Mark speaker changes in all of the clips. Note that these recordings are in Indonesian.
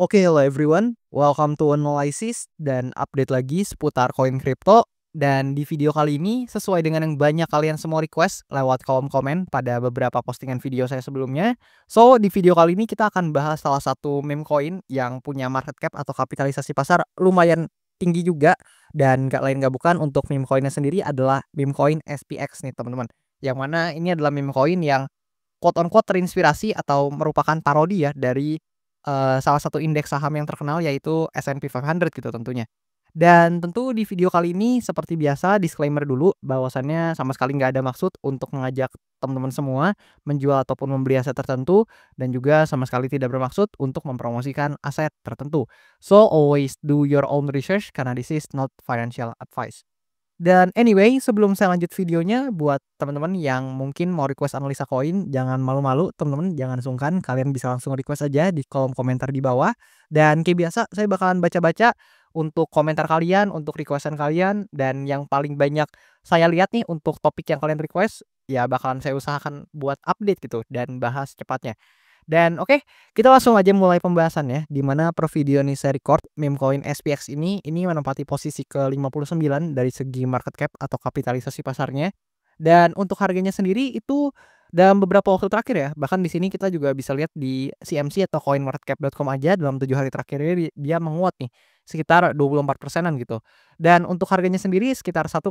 Speaker 1: Oke, hello everyone. Welcome to Analysis dan update lagi seputar koin kripto. Dan di video kali ini sesuai dengan yang banyak kalian semua request lewat kolom komen pada beberapa postingan video saya sebelumnya. So, di video kali ini kita akan bahas salah satu meme coin yang punya market cap atau kapitalisasi pasar lumayan tinggi juga. Dan gak lain gak bukan untuk meme coinnya sendiri adalah meme coin SPX nih teman-teman. Yang mana ini adalah meme coin yang quote on quote terinspirasi atau merupakan parodi ya dari salah satu indeks saham yang terkenal yaitu S&P 500 gitu tentunya. Dan tentu di video kali ini seperti biasa disclaimer dulu bahwasannya sama sekali nggak ada maksud untuk mengajak teman-teman semua menjual ataupun membeli aset tertentu dan juga sama sekali tidak bermaksud untuk mempromosikan aset tertentu. So always do your own research karena this is not financial advice. Dan anyway, sebelum saya lanjut videonya, buat teman-teman yang mungkin mau request analisa koin, jangan malu-malu, teman-teman jangan sungkan, kalian bisa langsung request aja di kolom komentar di bawah. Dan kayak biasa, saya bakalan baca-baca untuk komentar kalian, untuk requestan kalian, dan yang paling banyak saya lihat nih untuk topik yang kalian request, ya bakalan saya usahakan buat update gitu dan bahas cepatnya. Dan oke, kita langsung aja mulai pembahasannya, di mana per video ini saya record meme coin SPX ini menempati posisi ke-59 dari segi market cap atau kapitalisasi pasarnya. Dan untuk harganya sendiri itu dalam beberapa waktu terakhir ya, bahkan di sini kita juga bisa lihat di CMC atau coinmarketcap.com aja dalam 7 hari terakhir ini dia menguat nih sekitar 24%-an gitu. Dan untuk harganya sendiri sekitar 1,65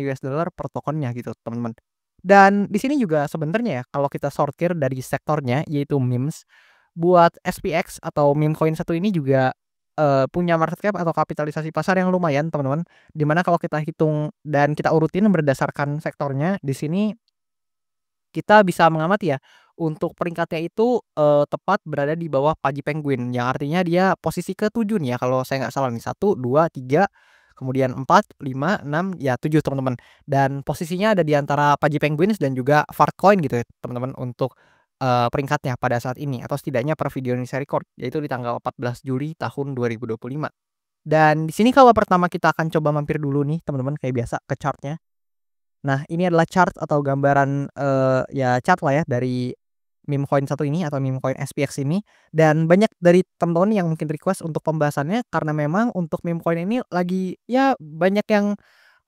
Speaker 1: US dollar per tokennya gitu, teman-teman. Dan di sini juga sebenarnya ya kalau kita sortir dari sektornya yaitu memes, buat SPX atau meme coin satu ini juga, punya market cap atau kapitalisasi pasar yang lumayan teman-teman. Di mana kalau kita hitung dan kita urutin berdasarkan sektornya, di sini kita bisa mengamati ya, untuk peringkatnya itu, tepat berada di bawah Pagi Penguin, yang artinya dia posisi ke-7 nih ya kalau saya nggak salah nih, 1, 2, 3, kemudian 4, 5, 6, ya 7 teman-teman. Dan posisinya ada di antara Pagi Penguins dan juga Fartcoin gitu ya teman-teman untuk, peringkatnya pada saat ini atau setidaknya per video ini saya record, yaitu di tanggal 14 Juli tahun 2025. Dan di sini kalau pertama kita akan coba mampir dulu nih teman-teman kayak biasa ke chart-nya. Nah, ini adalah chart atau gambaran, ya chart lah ya dari meme coin satu ini atau meme coin SPX ini, dan banyak dari teman-teman yang mungkin request untuk pembahasannya karena memang untuk meme coin ini lagi ya banyak yang,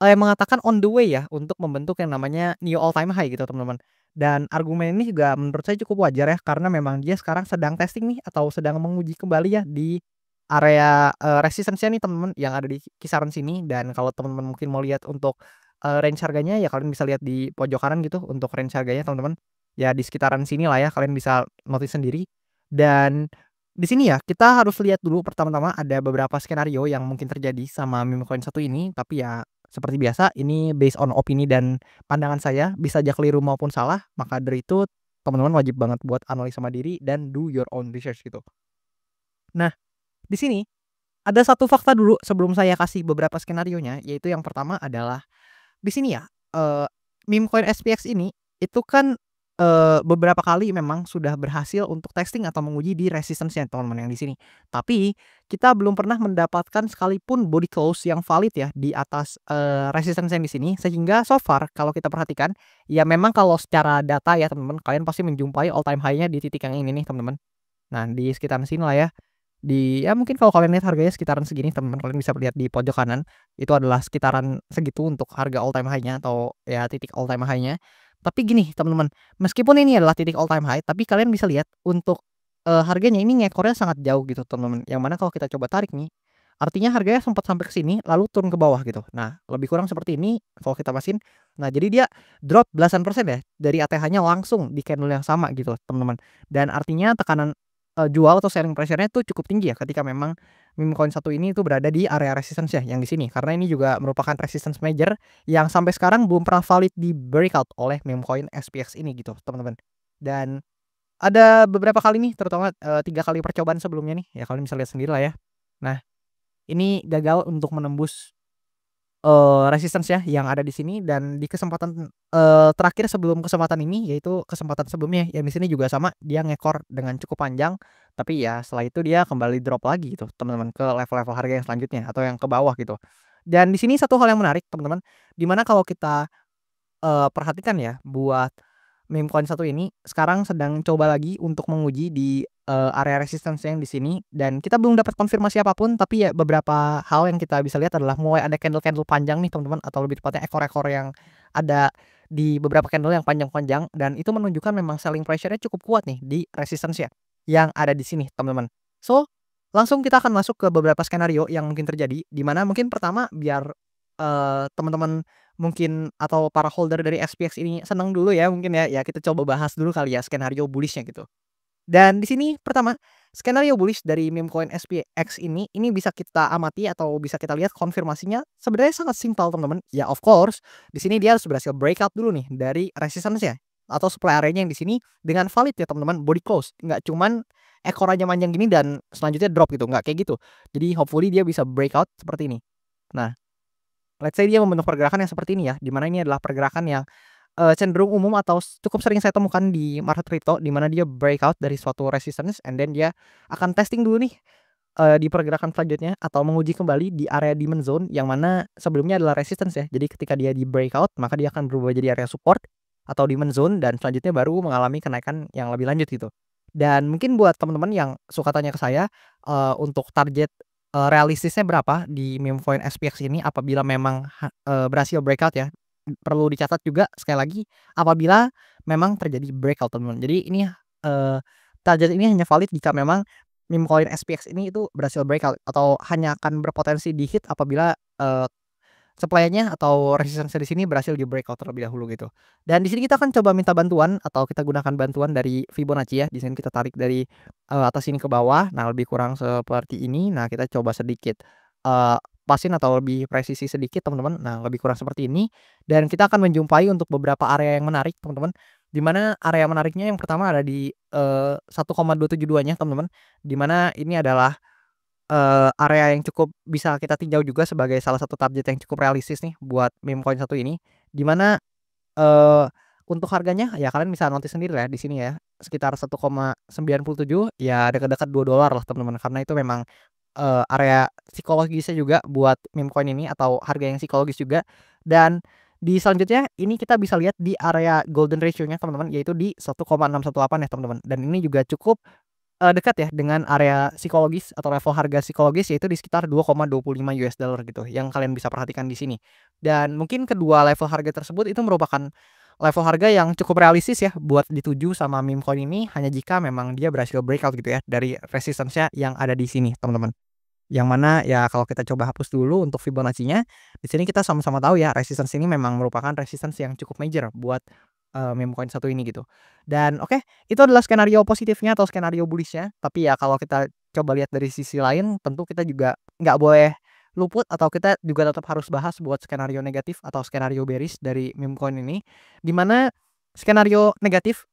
Speaker 1: mengatakan on the way ya untuk membentuk yang namanya new all time high gitu teman-teman. Dan argumen ini juga menurut saya cukup wajar ya karena memang dia sekarang sedang testing nih atau sedang menguji kembali ya di area, resistance-nya nih teman-teman yang ada di kisaran sini. Dan kalau teman-teman mungkin mau lihat untuk range harganya ya kalian bisa lihat di pojok kanan gitu untuk range harganya teman-teman. Ya di sekitaran sini lah ya kalian bisa notice sendiri. Dan di sini ya kita harus lihat dulu pertama-tama ada beberapa skenario yang mungkin terjadi sama meme coin satu ini, tapi ya seperti biasa ini based on opini dan pandangan saya, bisa aja keliru maupun salah. Maka dari itu teman-teman wajib banget buat analisa mandiri dan do your own research gitu. Nah, di sini ada satu fakta dulu sebelum saya kasih beberapa skenarionya, yaitu yang pertama adalah di sini ya, meme coin SPX ini itu kan, beberapa kali memang sudah berhasil untuk testing atau menguji di resistance-nya teman-teman yang di sini. Tapi kita belum pernah mendapatkan sekalipun body close yang valid ya di atas, resistance yang di sini, sehingga so far kalau kita perhatikan, ya memang kalau secara data ya teman-teman, kalian pasti menjumpai all time high-nya di titik yang ini nih teman-teman. Nah di sekitaran sini lah ya. Ya mungkin kalau kalian lihat harganya sekitaran segini teman-teman, kalian bisa lihat di pojok kanan, itu adalah sekitaran segitu untuk harga all time high-nya atau ya titik all time high-nya. Tapi gini teman-teman, meskipun ini adalah titik all time high, tapi kalian bisa lihat untuk, harganya ini ngekornya sangat jauh gitu teman-teman, yang mana kalau kita coba tarik nih, artinya harganya sempat sampai ke sini lalu turun ke bawah gitu. Nah, lebih kurang seperti ini kalau kita pasin. Nah, jadi dia drop belasan persen ya dari ATH-nya langsung di candle yang sama gitu teman-teman. Dan artinya tekanan jual atau selling pressure-nya tuh cukup tinggi ya ketika memang meme coin satu ini itu berada di area resistance ya yang di sini. Karena ini juga merupakan resistance major yang sampai sekarang belum pernah valid di breakout oleh meme coin SPX ini gitu, teman-teman. Dan ada beberapa kali nih terutama, 3 kali percobaan sebelumnya nih, ya kalian bisa lihat sendiri lah ya. Nah, ini gagal untuk menembus resistance ya yang ada di sini. Dan di kesempatan, terakhir sebelum kesempatan ini, yaitu kesempatan sebelumnya yang di sini juga sama, dia ngekor dengan cukup panjang, tapi ya setelah itu dia kembali drop lagi gitu teman-teman ke level-level harga yang selanjutnya atau yang ke bawah gitu. Dan di sini satu hal yang menarik teman-teman, di mana kalau kita, perhatikan ya buat meme coin satu ini sekarang sedang coba lagi untuk menguji di area resistance yang di sini dan kita belum dapat konfirmasi apapun, tapi ya beberapa hal yang kita bisa lihat adalah mulai ada candle-candle panjang nih teman-teman, atau lebih tepatnya ekor-ekor yang ada di beberapa candle yang panjang-panjang, dan itu menunjukkan memang selling pressure-nya cukup kuat nih di resistance-nya yang ada di sini teman-teman. So, langsung kita akan masuk ke beberapa skenario yang mungkin terjadi, di mana mungkin pertama biar, teman-teman mungkin atau para holder dari SPX ini senang dulu ya mungkin ya, ya kita coba bahas dulu kali ya skenario bullish-nya gitu. Dan di sini pertama, skenario bullish dari meme coin SPX ini bisa kita amati atau bisa kita lihat konfirmasinya sebenarnya sangat simpel teman-teman. Ya of course, di sini dia harus berhasil breakout dulu nih dari resistance-nya atau supply area-nya yang di sini dengan valid ya teman-teman, body close. Nggak cuman ekor aja manjang gini dan selanjutnya drop gitu, nggak kayak gitu. Jadi hopefully dia bisa breakout seperti ini. Nah, let's say dia membentuk pergerakan yang seperti ini ya, di mana ini adalah pergerakan yang cenderung umum atau cukup sering saya temukan di market crypto, di mana dia breakout dari suatu resistance and then dia akan testing dulu nih, di pergerakan selanjutnya atau menguji kembali di area demand zone yang mana sebelumnya adalah resistance ya. Jadi ketika dia di breakout maka dia akan berubah jadi area support atau demand zone dan selanjutnya baru mengalami kenaikan yang lebih lanjut gitu. Dan mungkin buat teman-teman yang suka tanya ke saya, untuk target, realistisnya berapa di meme coin SPX ini apabila memang berhasil breakout ya. Perlu dicatat juga sekali lagi, apabila memang terjadi breakout teman-teman. Jadi ini, target ini hanya valid jika memang meme coin SPX ini itu berhasil breakout atau hanya akan berpotensi di-hit apabila, supply-nya atau resistance di sini berhasil di-breakout terlebih dahulu gitu. Dan di sini kita akan coba minta bantuan atau kita gunakan bantuan dari Fibonacci ya. Di sini kita tarik dari, atas sini ke bawah. Nah, lebih kurang seperti ini. Nah, kita coba sedikit, pasin atau lebih presisi sedikit teman-teman. Nah, lebih kurang seperti ini. Dan kita akan menjumpai untuk beberapa area yang menarik teman-teman. Di mana area menariknya yang pertama ada di, 1,272-nya teman-teman. Di mana ini adalah area yang cukup bisa kita tinjau juga sebagai salah satu target yang cukup realistis nih buat meme coin satu ini. Di mana, eee, untuk harganya ya kalian bisa notice sendiri lah ya di sini ya, sekitar 1,97 ya dekat-dekat $2 lah teman-teman, karena itu memang, area psikologisnya juga buat meme coin ini atau harga yang psikologis juga. Dan di selanjutnya ini kita bisa lihat di area golden ratio-nya teman-teman, yaitu di 1,618 ya teman-teman, dan ini juga cukup dekat ya dengan area psikologis atau level harga psikologis, yaitu di sekitar $2,25 gitu yang kalian bisa perhatikan di sini. Dan mungkin kedua level harga tersebut itu merupakan level harga yang cukup realistis ya buat dituju sama meme coin ini hanya jika memang dia berhasil breakout gitu ya dari resistance-nya yang ada di sini teman-teman. Yang mana ya kalau kita coba hapus dulu untuk Fibonacci-nya, di sini kita sama-sama tahu ya resistance ini memang merupakan resistance yang cukup major buat, meme coin satu ini gitu. Dan oke, itu adalah skenario positifnya atau skenario bullish-nya, tapi ya kalau kita coba lihat dari sisi lain tentu kita juga nggak boleh luput atau kita juga tetap harus bahas buat skenario negatif atau skenario bearish dari meme coin ini. Di mana skenario negatif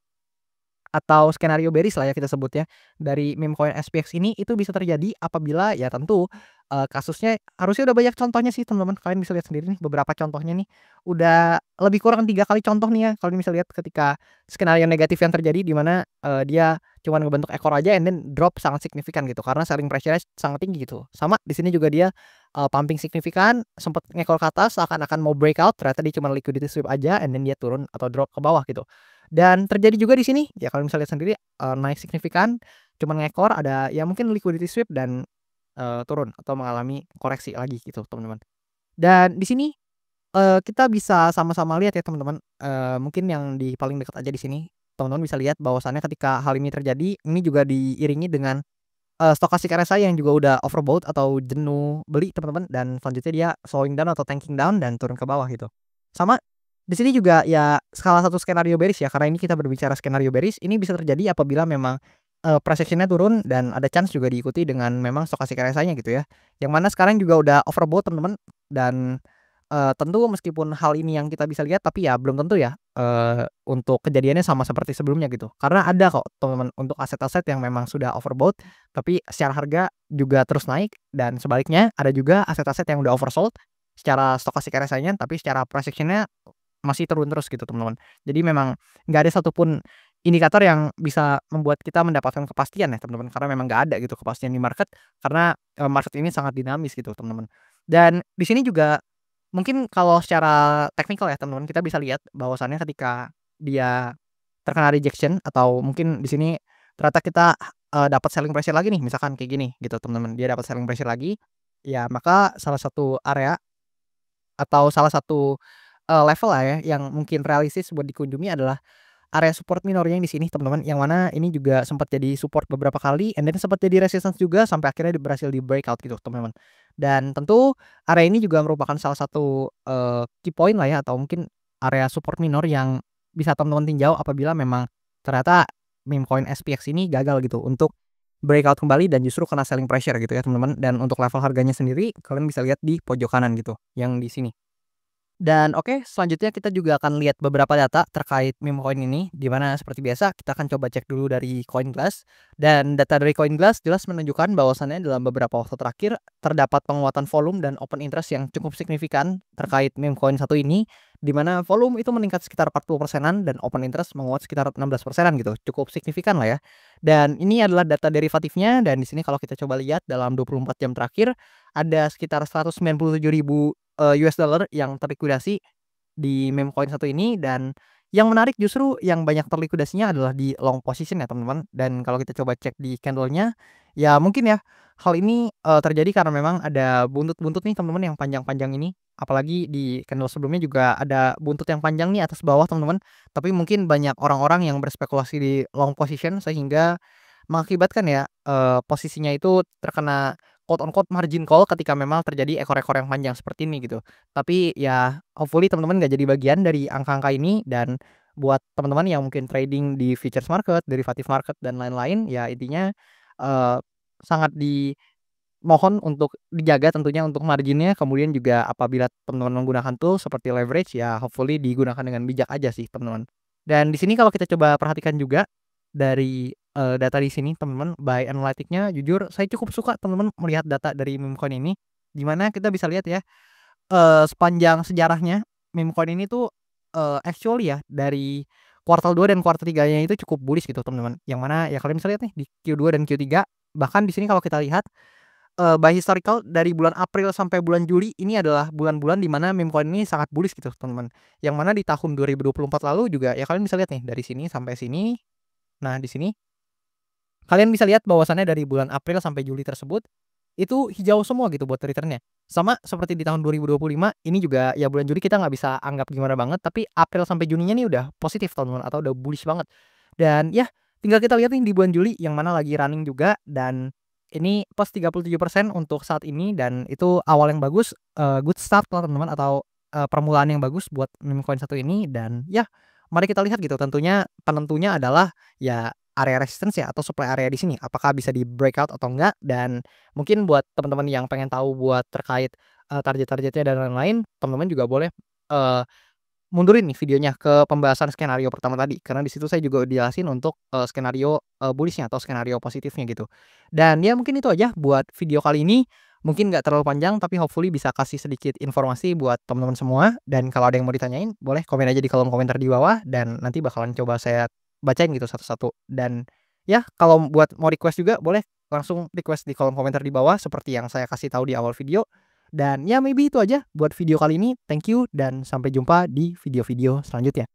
Speaker 1: atau skenario bearish lah ya kita sebut ya, dari meme coin SPX ini itu bisa terjadi apabila ya tentu, kasusnya harusnya udah banyak contohnya sih teman-teman, kalian bisa lihat sendiri nih beberapa contohnya nih, udah lebih kurang 3 kali contoh nih ya kalian bisa lihat ketika skenario negatif yang terjadi di mana, dia cuman ngebentuk ekor aja and then drop sangat signifikan gitu karena selling pressure-nya sangat tinggi gitu. Sama di sini juga dia, pumping signifikan, sempet ngekor ke atas seakan-akan mau breakout ternyata dia cuma liquidity sweep aja and then dia turun atau drop ke bawah gitu. Dan terjadi juga di sini, ya kalau misalnya lihat sendiri, naik signifikan, cuman ngekor ada ya mungkin liquidity sweep dan, turun atau mengalami koreksi lagi gitu teman-teman. Dan di sini, kita bisa sama-sama lihat ya teman-teman, mungkin yang di paling dekat aja di sini, teman-teman bisa lihat bahwasannya ketika hal ini terjadi, ini juga diiringi dengan, stochastic RSI yang juga udah overbought atau jenuh beli teman-teman, dan selanjutnya dia slowing down atau tanking down dan turun ke bawah gitu. Sama di sini juga ya salah satu skenario bearish ya, karena ini kita berbicara skenario bearish, ini bisa terjadi apabila memang, price action-nya turun dan ada chance juga diikuti dengan memang stochastic RSI-nya gitu ya. Yang mana sekarang juga udah overbought teman-teman dan, tentu meskipun hal ini yang kita bisa lihat tapi ya belum tentu ya, untuk kejadiannya sama seperti sebelumnya gitu. Karena ada kok teman-teman untuk aset-aset yang memang sudah overbought, tapi secara harga juga terus naik dan sebaliknya ada juga aset-aset yang udah oversold secara stochastic RSI-nya tapi secara price action-nya masih turun terus gitu teman-teman. Jadi memang nggak ada satupun indikator yang bisa membuat kita mendapatkan kepastian ya teman-teman, karena memang nggak ada gitu kepastian di market karena, market ini sangat dinamis gitu teman-teman. Dan di sini juga mungkin kalau secara teknikal ya teman-teman, kita bisa lihat bahwasannya ketika dia terkena rejection atau mungkin di sini ternyata kita, dapat selling pressure lagi nih, misalkan kayak gini gitu teman-teman, dia dapat selling pressure lagi, ya maka salah satu area atau salah satu, level lah ya yang mungkin realistis buat dikunjungi adalah area support minornya yang di sini teman-teman, yang mana ini juga sempat jadi support beberapa kali and then sempat jadi resistance juga sampai akhirnya berhasil di breakout gitu teman-teman. Dan tentu area ini juga merupakan salah satu, key point lah ya atau mungkin area support minor yang bisa teman-teman tinjau apabila memang ternyata meme coin SPX ini gagal gitu untuk breakout kembali dan justru kena selling pressure gitu ya teman-teman. Dan untuk level harganya sendiri kalian bisa lihat di pojok kanan gitu, yang di sini. Dan oke, selanjutnya kita juga akan lihat beberapa data terkait meme coin ini, di mana seperti biasa kita akan coba cek dulu dari CoinGlass. Dan data dari CoinGlass jelas menunjukkan bahwasannya dalam beberapa waktu terakhir terdapat penguatan volume dan open interest yang cukup signifikan terkait meme coin satu ini, di mana volume itu meningkat sekitar 40%-an dan open interest menguat sekitar 16%-an gitu. Cukup signifikan lah ya. Dan ini adalah data derivatifnya dan di sini kalau kita coba lihat dalam 24 jam terakhir ada sekitar 197.000 US dollar yang terlikuidasi di meme coin satu ini. Dan yang menarik justru yang banyak terlikuidasinya adalah di long position ya teman-teman. Dan kalau kita coba cek di candle-nya, ya mungkin ya hal ini, terjadi karena memang ada buntut-buntut nih teman-teman yang panjang-panjang ini. Apalagi di candle sebelumnya juga ada buntut yang panjang nih atas bawah teman-teman. Tapi mungkin banyak orang-orang yang berspekulasi di long position sehingga mengakibatkan ya, posisinya itu terkena quote on quote margin call ketika memang terjadi ekor-ekor yang panjang seperti ini gitu. Tapi ya hopefully teman-teman nggak jadi bagian dari angka-angka ini. Dan buat teman-teman yang mungkin trading di futures market, derivative market dan lain-lain, ya intinya, eee, sangat dimohon untuk dijaga tentunya untuk marginnya. Kemudian juga apabila teman-teman menggunakan tool seperti leverage, ya hopefully digunakan dengan bijak aja sih teman-teman. Dan di sini kalau kita coba perhatikan juga dari, data di sini teman-teman, by analytic-nya jujur saya cukup suka teman-teman melihat data dari meme coin ini, di mana kita bisa lihat ya, sepanjang sejarahnya meme coin ini tuh, actually ya dari kuartal 2 dan kuartal 3-nya itu cukup bullish gitu teman-teman. Yang mana ya kalian bisa lihat nih di Q2 dan Q3, bahkan di sini kalau kita lihat, by historical dari bulan April sampai bulan Juli ini adalah bulan-bulan di mana meme coin ini sangat bullish gitu teman-teman. Yang mana di tahun 2024 lalu juga ya kalian bisa lihat nih dari sini sampai sini. Nah di sini kalian bisa lihat bahwasannya dari bulan April sampai Juli tersebut, itu hijau semua gitu buat return-nya. Sama seperti di tahun 2025, ini juga ya bulan Juli kita nggak bisa anggap gimana banget, tapi April sampai Juninya nih udah positif teman-teman atau udah bullish banget. Dan ya tinggal kita lihat nih di bulan Juli yang mana lagi running juga dan ini plus 37% untuk saat ini dan itu awal yang bagus, good start lah teman-teman atau, permulaan yang bagus buat meme coin satu ini. Dan ya mari kita lihat gitu tentunya penentunya adalah ya area resistance ya atau supply area di sini, apakah bisa di breakout atau enggak. Dan mungkin buat teman-teman yang pengen tahu buat terkait, target-targetnya dan lain-lain, teman-teman juga boleh, eee, mundurin nih videonya ke pembahasan skenario pertama tadi, karena di situ saya juga dijelasin untuk, skenario, bullish-nya atau skenario positifnya gitu. Dan ya mungkin itu aja buat video kali ini, mungkin nggak terlalu panjang tapi hopefully bisa kasih sedikit informasi buat teman-teman semua. Dan kalau ada yang mau ditanyain, boleh komen aja di kolom komentar di bawah dan nanti bakalan coba saya bacain gitu satu-satu. Dan ya kalau buat mau request juga boleh langsung request di kolom komentar di bawah seperti yang saya kasih tahu di awal video. Dan ya maybe itu aja buat video kali ini. Thank you dan sampai jumpa di video-video selanjutnya.